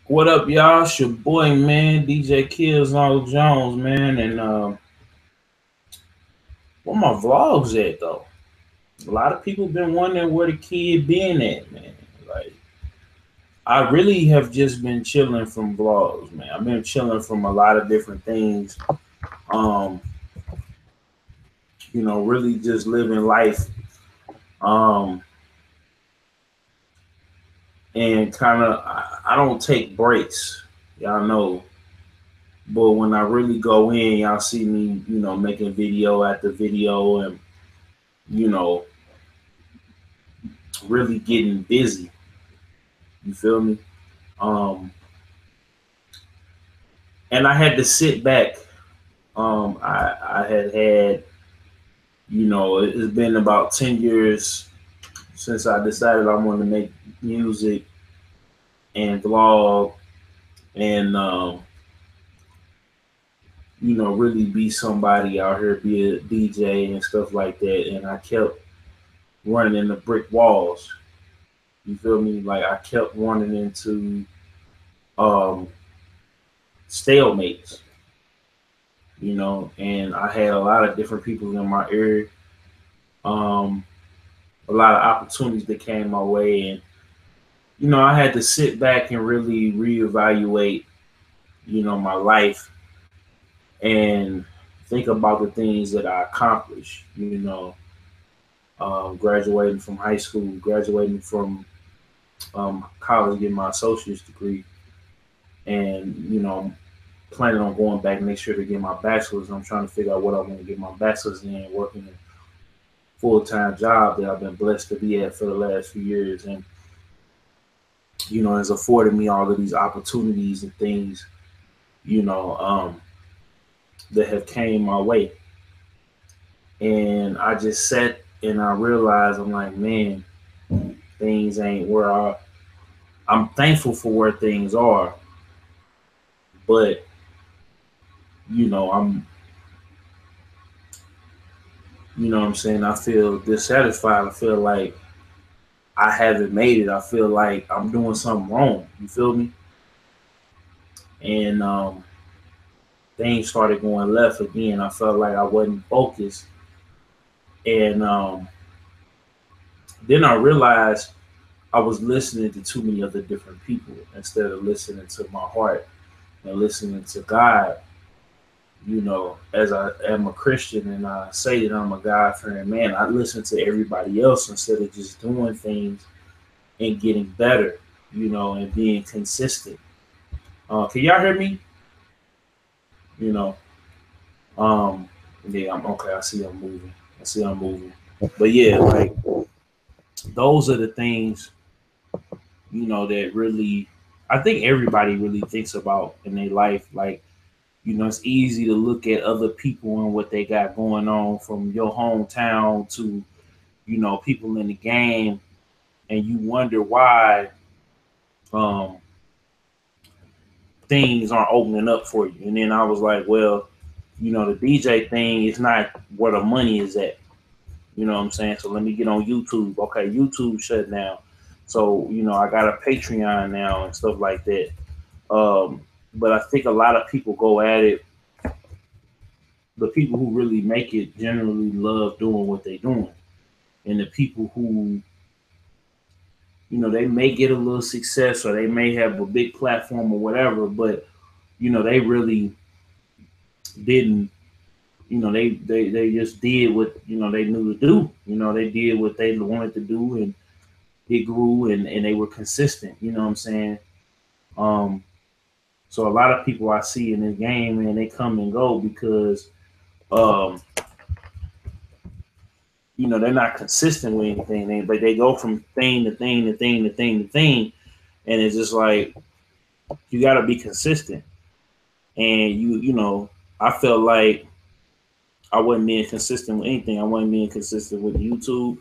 What up, y'all? It's your boy, man, DJKillzownJones, man, and where my vlogs at though? A lot of people been wondering where the kid been at, man. Like, I really have just been chilling from vlogs, man. I've been chilling from a lot of different things. Um, really just living life. Um, and kind of, I don't take breaks, y'all know. But when I really go in, y'all see me, making video after video and, you know, really getting busy. You feel me? Um, and I had to sit back. I had, it's been about 10 years since I decided I wanted to make music and vlog and, really be somebody out here, be a DJ and stuff like that. And I kept running into brick walls. You feel me? Like I kept running into um, stalemates, and I had a lot of different people in my area, a lot of opportunities that came my way, and I had to sit back and really reevaluate, my life and think about the things that I accomplished, graduating from high school, graduating from college, getting my associate's degree, and planning on going back next year to get my bachelor's. I'm trying to figure out what I want to get my bachelor's in, working a full-time job that I've been blessed to be at for the last few years, and has afforded me all of these opportunities and things, that have came my way. And I just sat and I realized, I'm like, man, things ain't where I'm thankful for where things are, but I'm what I'm saying, I feel dissatisfied. I feel like I haven't made it. I feel like I'm doing something wrong. You feel me? And things started going left again. I felt like I wasn't focused. And then I realized I was listening to too many other different people instead of listening to my heart and listening to God. As I am a Christian and I say that I'm a God-fearing man, I listen to everybody else instead of just doing things and getting better, and being consistent. Can y'all hear me? You know, um, yeah, I'm okay. I see I'm moving. I see I'm moving. But yeah, like those are the things, that really, I think everybody really thinks about in their life. Like, it's easy to look at other people and what they got going on from your hometown to, people in the game, and you wonder why um, things aren't opening up for you. And then I was like, well, the DJ thing is not where the money is at. You know what I'm saying? So let me get on YouTube. Okay, YouTube shut down. So, I got a Patreon now and stuff like that. Um, but I think a lot of people go at it. The people who really make it generally love doing what they're doing. And the people who, they may get a little success or they may have a big platform or whatever, but, they really didn't, they just did what, they knew to do. They did what they wanted to do, and it grew, and they were consistent. You know what I'm saying? Um, so a lot of people I see in this game, man, they come and go because, um, they're not consistent with anything. But they go from thing to thing to thing to thing to thing, and it's just like you got to be consistent. And I felt like I wasn't being consistent with anything. I wasn't being consistent with YouTube.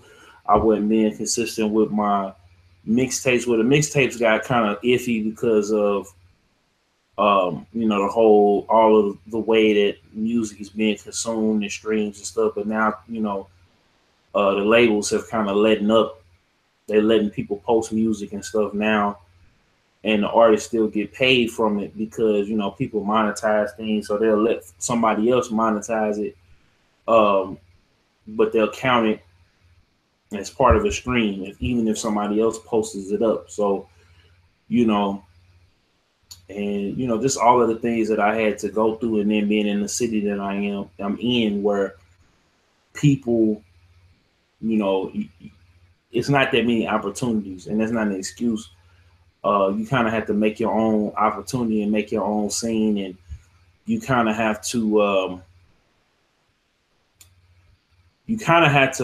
I wasn't being consistent with my mixtapes. Where the mixtapes got kind of iffy because of the whole all of the way that music is being consumed and streams and stuff. But now, the labels have kind of letting up. They're letting people post music and stuff now, and the artists still get paid from it because, you know, people monetize things, so they'll let somebody else monetize it, but they'll count it as part of a stream, even if somebody else posts it up. So, you know, and you know, just all of the things that I had to go through, and then being in the city that I'm in, where people, you know, it's not that many opportunities, and that's not an excuse. You kind of have to make your own opportunity and make your own scene, and you kind of have to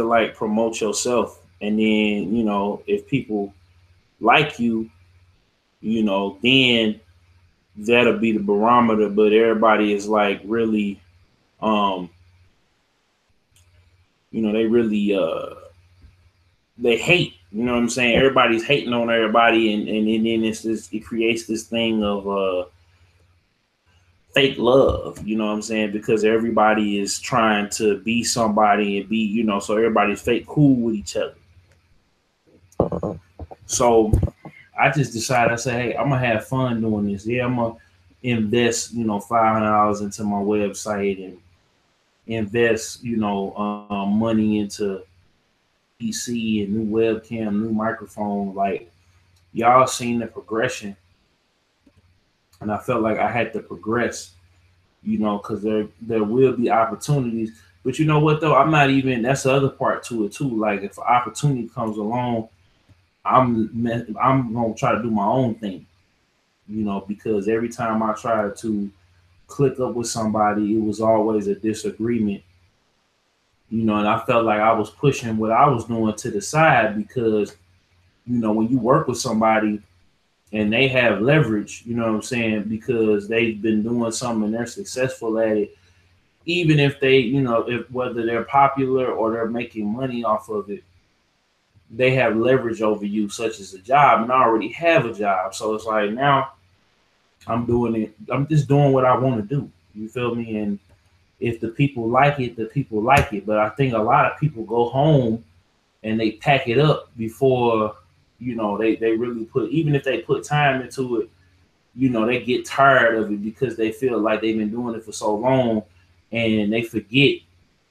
like promote yourself. And then, you know, if people like you, you know, then that'll be the barometer. But everybody is like really, you know, they really they hate, you know what I'm saying? Everybody's hating on everybody, and then it's just, it creates this thing of fake love, you know what I'm saying? Because everybody is trying to be somebody and be, you know, so everybody's fake cool with each other. So I just decided, I said, hey, I'm gonna have fun doing this. Yeah, I'm gonna invest, you know, $500 into my website, and invest, you know, money into PC and new webcam, new microphone. Like, y'all seen the progression, and I felt like I had to progress, you know, because there will be opportunities. But you know what though, I'm not even, that's the other part to it too. Like, if an opportunity comes along, I'm gonna try to do my own thing, you know, because every time I tried to click up with somebody, it was always a disagreement, you know, and I felt like I was pushing what I was doing to the side, because, you know, when you work with somebody and they have leverage, you know what I'm saying, because they've been doing something and they're successful at it, even if they, you know, if whether they're popular or they're making money off of it, they have leverage over you, such as a job, and I already have a job. So it's like, now I'm doing it. I'm just doing what I want to do. You feel me? And if the people like it, the people like it. But I think a lot of people go home and they pack it up before, you know, they really put, even if they put time into it, you know, they get tired of it because they feel like they've been doing it for so long, and they forget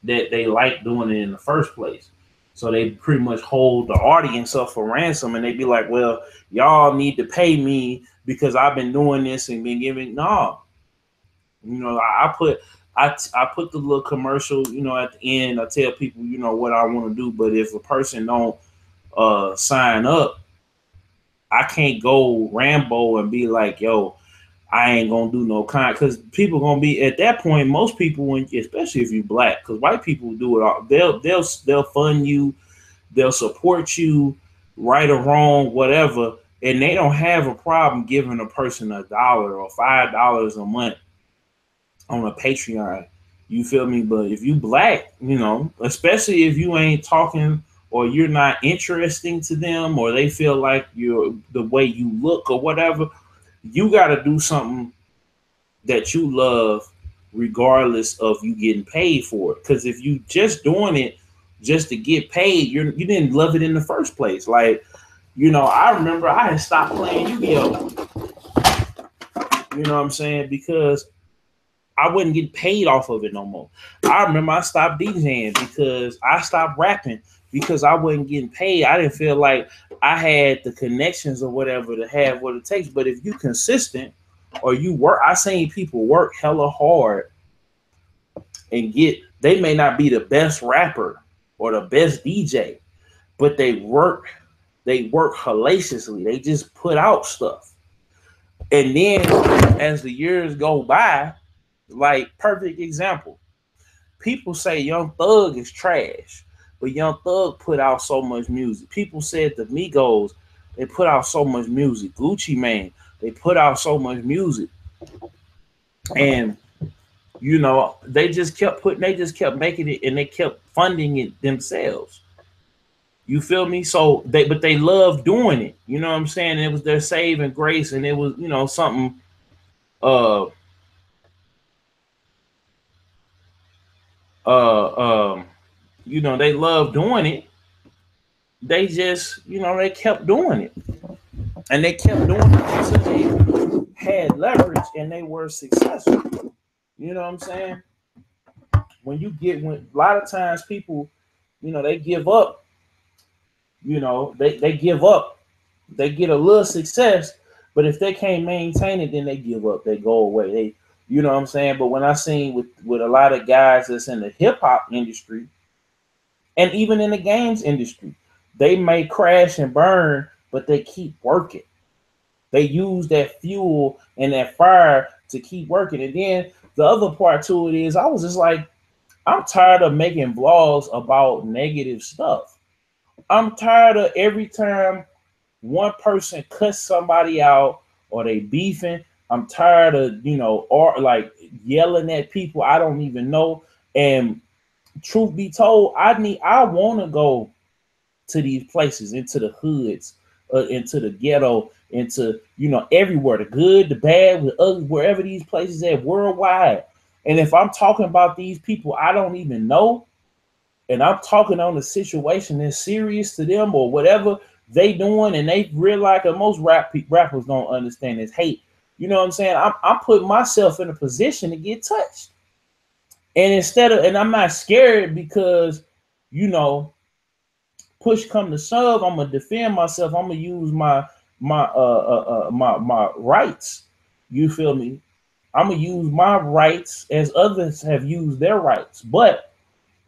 that they like doing it in the first place. So they pretty much hold the audience up for ransom, and they be like, well, y'all need to pay me because I've been doing this and been giving. No, you know, I put the little commercial, you know, at the end. I tell people, you know, what I want to do. But if a person don't sign up, I can't go Rambo and be like, yo, I ain't gonna do no kind, because people gonna be at that point. Most people, when, especially if you black, because white people do it all. They'll fund you, they'll support you, right or wrong, whatever, and they don't have a problem giving a person $1 or $5 a month on a Patreon. You feel me? But if you black, you know, especially if you ain't talking or you're not interesting to them, or they feel like you're the way you look or whatever, you got to do something that you love, regardless of you getting paid for it. Because if you just doing it just to get paid, you didn't love it in the first place. Like, you know, I remember I had stopped playing Yu-Gi-Oh. You know what I'm saying? Because I wouldn't get paid off of it no more. I remember I stopped DJing because I stopped rapping because I wasn't getting paid. I didn't feel like I had the connections or whatever to have what it takes. But if you consistent or you work, I seen people work hella hard and they may not be the best rapper or the best DJ, but they work hellaciously. They just put out stuff. And then as the years go by, like, perfect example, people say Young Thug is trash, but Young Thug put out so much music. People said the Migos, they put out so much music. Gucci Mane, they put out so much music. And, you know, they just kept making it, and they kept funding it themselves. You feel me? So but they love doing it. You know what I'm saying? And it was their saving grace, and it was, you know, something you know, they love doing it. They just, you know, they kept doing it. And they kept doing it until they had leverage and they were successful. You know what I'm saying? When a lot of times people, they give up, they give up. They get a little success, but if they can't maintain it, then they give up. They go away. You know what I'm saying? But when I seen with a lot of guys that's in the hip hop industry and even in the games industry, they may crash and burn, but they keep working. They use that fuel and that fire to keep working. And then the other part to it is I was just like, I'm tired of making vlogs about negative stuff. I'm tired of every time one person cuts somebody out or they beefing. I'm tired of, or like yelling at people I don't even know. And truth be told, I want to go to these places, into the hoods, into the ghetto, into, everywhere, the good, the bad, the ugly, wherever these places at worldwide. And if I'm talking about these people I don't even know, and I'm talking on a situation that's serious to them or whatever they doing, and they realize that most rappers don't understand this hate. You know what I'm saying? I'm putting myself in a position to get touched. And I'm not scared because, push come to shove, I'm gonna defend myself. I'm gonna use my rights. You feel me? I'm gonna use my rights as others have used their rights. But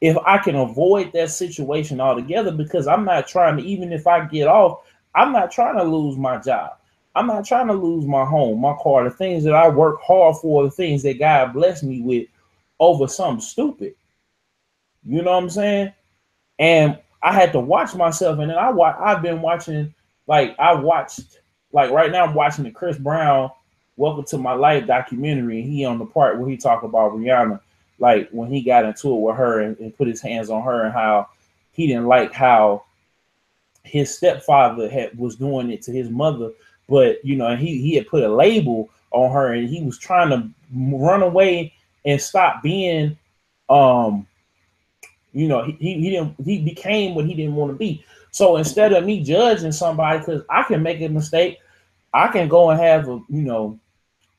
if I can avoid that situation altogether, because I'm not trying to, even if I get off, I'm not trying to lose my job. I'm not trying to lose my home, my car, the things that I work hard for, the things that God blessed me with, over something stupid. You know what I'm saying? And I had to watch myself. And then I've been watching, right now I'm watching the Chris Brown Welcome to My Life documentary. And he on the part where he talk about Rihanna, like when he got into it with her and put his hands on her, and how he didn't like how his stepfather was doing it to his mother. But, he had put a label on her, and he was trying to run away and stop being, he became what he didn't want to be. So instead of me judging somebody, because I can make a mistake, I can go and have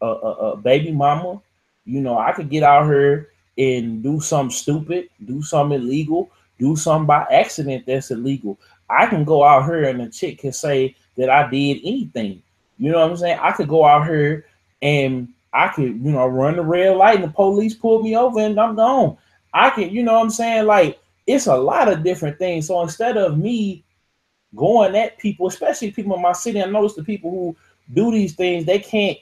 a baby mama. I could get out here and do something stupid, do something illegal, do something by accident that's illegal. I can go out here and the chick can say that I did anything. You know what I'm saying? I could go out here and I could, run the red light and the police pull me over and I'm gone. I can, you know what I'm saying? Like, it's a lot of different things. So instead of me going at people, especially people in my city, I notice the people who do these things, they can't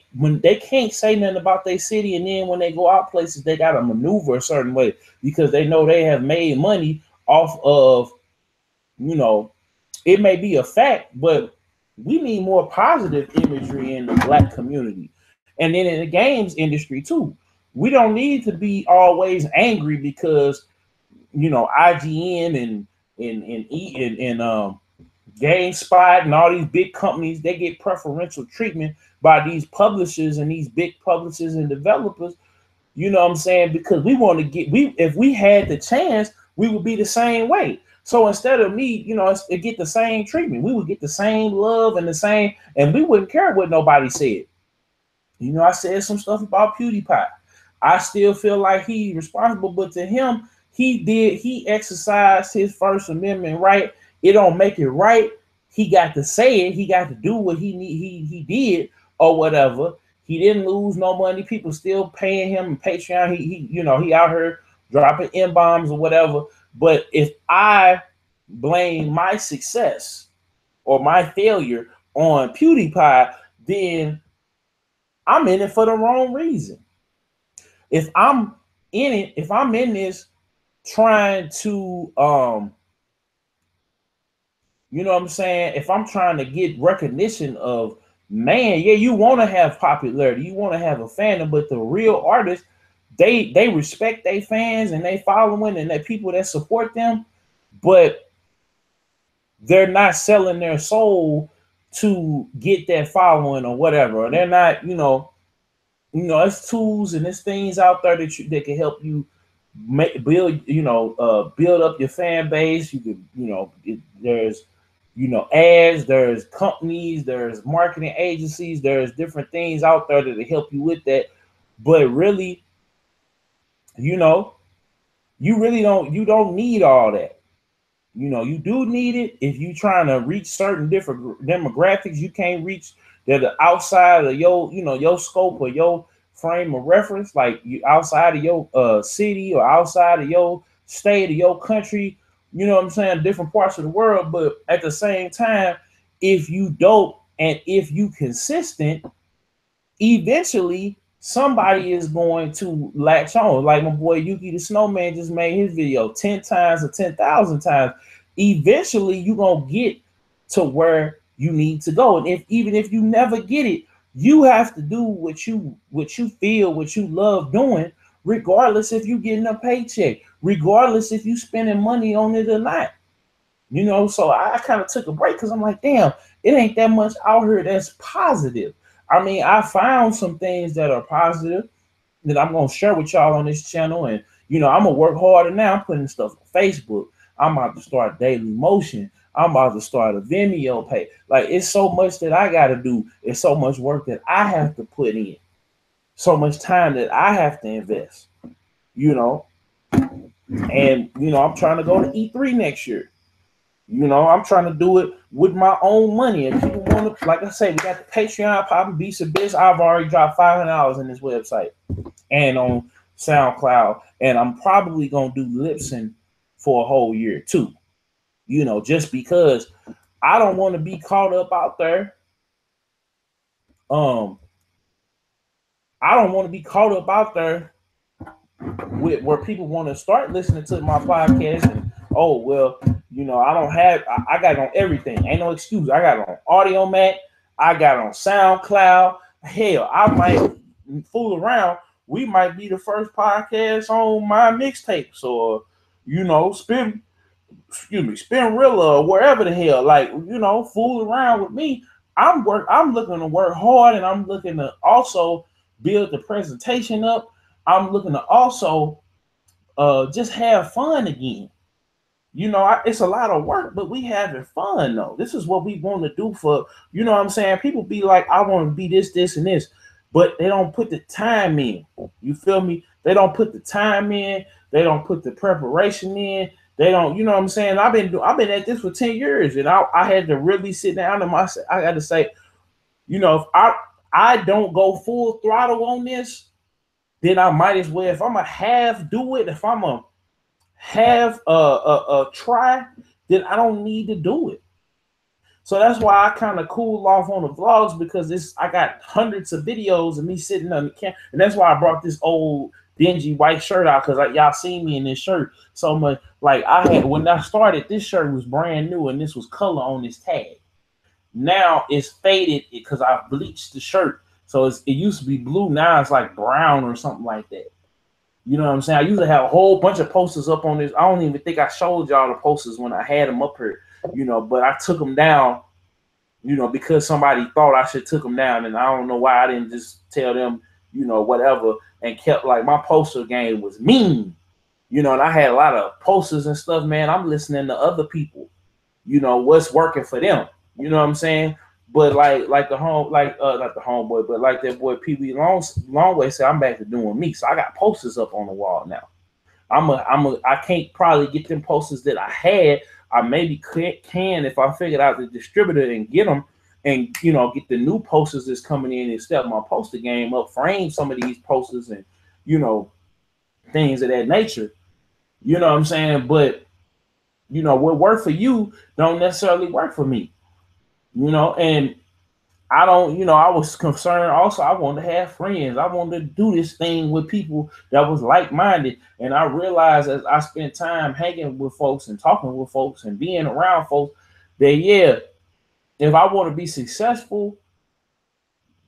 say nothing about their city, and then when they go out places, they gotta maneuver a certain way because they know they have made money off of, it may be a fact, but we need more positive imagery in the Black community. And then in the games industry too. We don't need to be always angry because, IGN and GameSpot and all these big companies, they get preferential treatment by these publishers and these big publishers and developers. You know what I'm saying? Because we want to if we had the chance, we would be the same way. So instead of me, get the same treatment, we would get the same love and we wouldn't care what nobody said. I said some stuff about PewDiePie. I still feel like he's responsible, but to him, he exercised his First Amendment right. It don't make it right. He got to say it. He got to do what he did or whatever. He didn't lose no money. People still paying him in Patreon. He out here dropping M-bombs or whatever. But if I blame my success or my failure on PewDiePie, then I'm in it for the wrong reason. If I'm in this trying to, you know what I'm saying? If I'm trying to get recognition of, man, yeah, you want to have popularity, you want to have a fandom, but the real artists, they respect their fans and they following and the people that support them, but they're not selling their soul to get that following or whatever. They're not, it's tools and there's things out there that can help you build up your fan base. You could, there's you know, ads, there's companies, there's marketing agencies, there's different things out there that help you with that. But really, you know, you don't need all that. You know, you do need it if you're trying to reach certain different demographics you can't reach that are outside of your, you know, your scope or your frame of reference, like you outside of your city or outside of your state or your country, you know what I'm saying, different parts of the world. But at the same time, if you dope and if you consistent, eventually somebody is going to latch on. Like my boy Yuki the Snowman just made his video 10 times or 10,000 times. Eventually you're going to get to where you need to go. And even if you never get it, you have to do what you feel, what you love doing, regardless if you getting a paycheck, regardless if you spending money on it or not. You know, so I kind of took a break because I'm like, damn, it ain't that much out here that's positive. I mean, I found some things that are positive that I'm going to share with y'all on this channel. And, you know, I'm going to work harder now. I'm putting stuff on Facebook. I'm about to start Daily Motion. I'm about to start a Vimeo page. Like, it's so much that I got to do. It's so much work that I have to put in. So much time that I have to invest, you know. And, you know, I'm trying to go to E3 next year. You know, I'm trying to do it with my own money. If people want to, like I say, we got the Patreon, popping beats of biz. I've already dropped $500 in this website and on SoundCloud. And I'm probably going to do lip sync for a whole year too. You know, just because I don't want to be caught up out there. I don't want to be caught up out there with where people want to start listening to my podcast and, oh, well, you know, I got it on everything. Ain't no excuse. I got it on Audio Mac. I got it on SoundCloud. Hell, I might fool around. We might be the first podcast on my mixtapes or, you know, Spin Rilla or wherever the hell. Like, you know, fool around with me. I'm looking to work hard, and I'm looking to also build the presentation up. I'm looking to also just have fun again. You know, it's a lot of work, but we having fun though. This is what we want to do for, you know what I'm saying? People be like, I want to be this, this, and this, but they don't put the time in. You feel me? They don't put the time in. They don't put the preparation in. They don't, you know what I'm saying? I've been at this for 10 years, and I had to really sit down and I had to say, you know, if I don't go full throttle on this, then I might as well, if I'm a half do it, if I'm a have a try, then I don't need to do it. So that's why I kind of cool off on the vlogs, because I got hundreds of videos of me sitting on the camera, and that's why I brought this old dingy white shirt out, because y'all seen me in this shirt so much. Like when I started, this shirt was brand new and this was color on this tag. Now it's faded because I bleached the shirt, so it used to be blue, now it's like brown or something like that. You know what I'm saying? I used to have a whole bunch of posters up on this. I don't even think I showed y'all the posters when I had them up here, you know, but I took them down, you know, because somebody thought I should took them down. And I don't know why I didn't just tell them, you know, whatever, and kept, like, my poster game was mean, you know, and I had a lot of posters and stuff, man. I'm listening to other people, you know, what's working for them. You know what I'm saying? But like the homeboy, but like that boy PB Longway said, I'm back to doing me. So I got posters up on the wall now. I can't probably get them posters that I had. I maybe can if I figured out the distributor and get them, and, you know, get the new posters that's coming in and step my poster game up, frame some of these posters and, you know, things of that nature. You know what I'm saying? But, you know, what worked for you don't necessarily work for me. You know, and I don't, you know, I was concerned also. I wanted to have friends. I wanted to do this thing with people that was like-minded. And I realized as I spent time hanging with folks and talking with folks and being around folks that, yeah, if I want to be successful,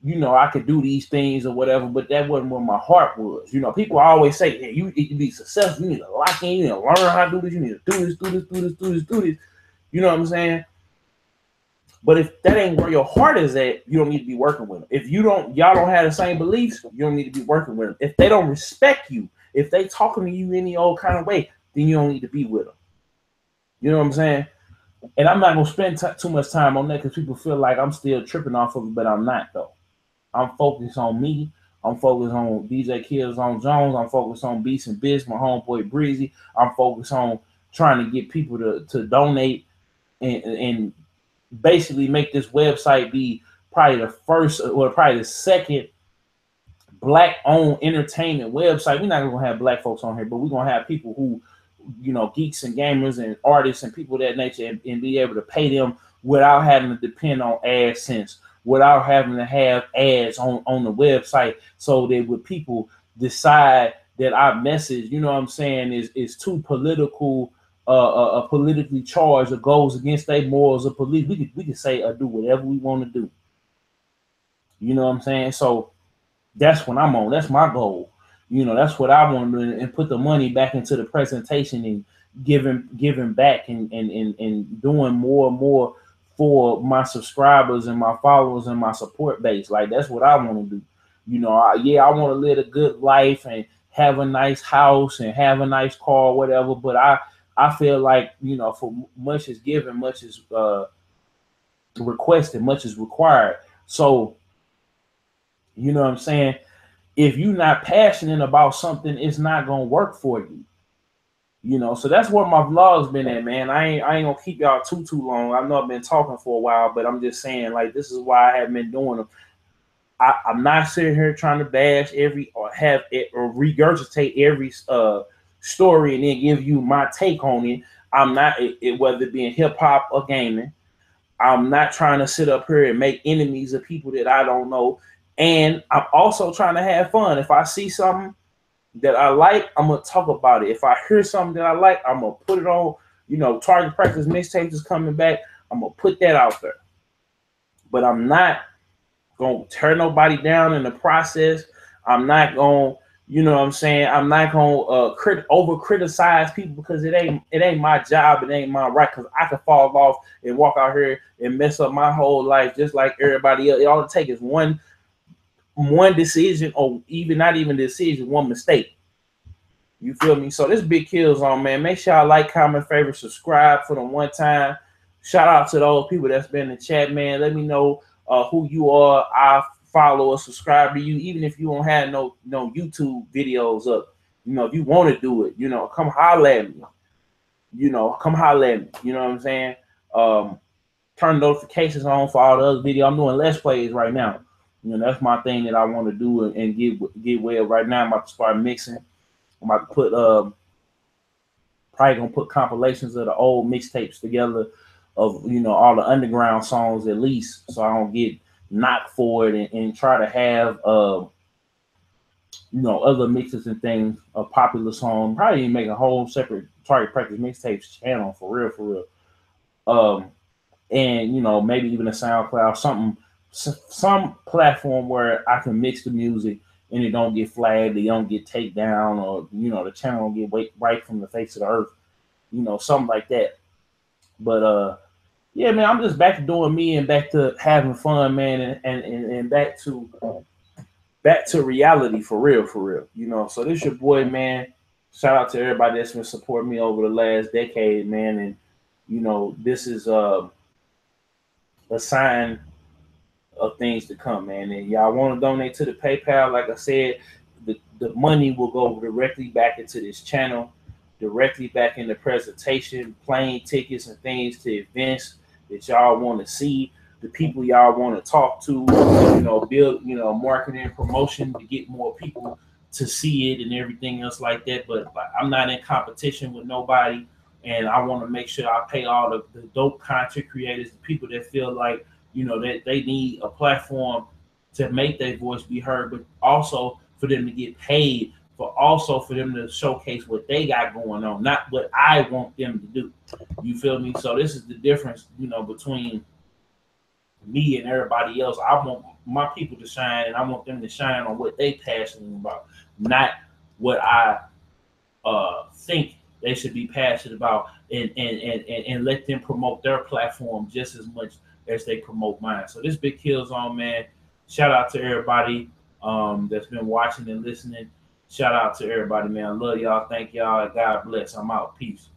you know, I could do these things or whatever, but that wasn't where my heart was. You know, people always say, hey, you need to be successful. You need to lock in. You need to learn how to do this. You need to do this, do this, do this, do this, do this. You know what I'm saying? But if that ain't where your heart is at, you don't need to be working with them. If y'all don't have the same beliefs, you don't need to be working with them. If they don't respect you, if they talking to you any old kind of way, then you don't need to be with them. You know what I'm saying? And I'm not gonna spend too much time on that because people feel like I'm still tripping off of it, but I'm not though. I'm focused on me. I'm focused on DJKillzownJones. I'm focused on Beast and Biz, my homeboy Breezy. I'm focused on trying to get people to donate and basically make this website be probably the first or probably the second black-owned entertainment website. We're not gonna have black folks on here, but we're gonna have people who, you know, geeks and gamers and artists and people of that nature, and be able to pay them without having to depend on AdSense, without having to have ads on the website, so that when people decide that our message, you know what I'm saying, is too political, politically charged, or goes against their morals or police, we could say or do whatever we want to do. You know what I'm saying? So that's what I'm on. That's my goal. You know, that's what I want to do, and put the money back into the presentation and giving back and doing more and more for my subscribers and my followers and my support base. Like, that's what I want to do. You know, I want to live a good life and have a nice house and have a nice car, whatever. But I feel like, you know, for much is given, much is requested, much is required. So, you know what I'm saying? If you're not passionate about something, it's not gonna work for you. You know, so that's where my vlog's been at, man. I ain't gonna keep y'all too long. I know I've been talking for a while, but I'm just saying, like, this is why I haven't been doing them. I'm not sitting here trying to bash every or have it or regurgitate every story and then give you my take on it. I'm not, whether it be in hip hop or gaming. I'm not trying to sit up here and make enemies of people that I don't know. And I'm also trying to have fun. If I see something that I like, I'm going to talk about it. If I hear something that I like, I'm going to put it on. You know, Target Practice Mixtapes is coming back. I'm going to put that out there. But I'm not going to tear nobody down in the process. I'm not going to, you know what I'm saying, I'm not going to over criticize people, because it ain't my job. It ain't my right, because I could fall off and walk out here and mess up my whole life just like everybody else. All it takes is one decision, or even not even decision, one mistake. You feel me? So this big Killzown, man. Make sure y'all like, comment, favorite, subscribe for the one time. Shout out to those people that's been in the chat, man. Let me know who you are. I'll follow or subscribe to you, even if you don't have no YouTube videos up. You know, if you want to do it, you know, come holler at me. You know, come holler at me. You know what I'm saying? Turn notifications on for all the other videos. I'm doing Let's Plays right now. You know, that's my thing that I want to do and get well. Right now, I'm about to start mixing. I'm about to put probably gonna put compilations of the old mixtapes together of, you know, all the underground songs at least, so I don't get knocked for it, and try to have you know, other mixes and things of popular songs. Probably even make a whole separate Target Practice Mixtapes channel for real. And you know, maybe even a SoundCloud, some platform where I can mix the music and it don't get flagged, it don't get taken down, or, you know, the channel don't get wiped from the face of the earth. You know, something like that. But yeah, man, I'm just back to doing me and back to having fun, man, and back to reality for real. You know, so this your boy, man. Shout out to everybody that's been supporting me over the last decade, man. And, you know, this is a sign of things to come, man. And y'all want to donate to the PayPal, like I said, the money will go directly back into this channel, directly back into presentation, plane tickets and things to events that y'all want to see, the people y'all want to talk to, you know, build, you know, marketing and promotion to get more people to see it and everything else like that. But I'm not in competition with nobody, and I want to make sure I pay all the dope content creators, the people that feel like, you know, that they need a platform to make their voice be heard, but also for them to get paid, for them to showcase what they got going on, not what I want them to do. You feel me? So this is the difference, you know, between me and everybody else. I want my people to shine, and I want them to shine on what they passionate about, not what I think they should be passionate about, and let them promote their platform just as much as they promote mine. So this big Killzown, man. Shout out to everybody that's been watching and listening. Shout out to everybody, man. I love y'all. Thank y'all. God bless. I'm out. Peace.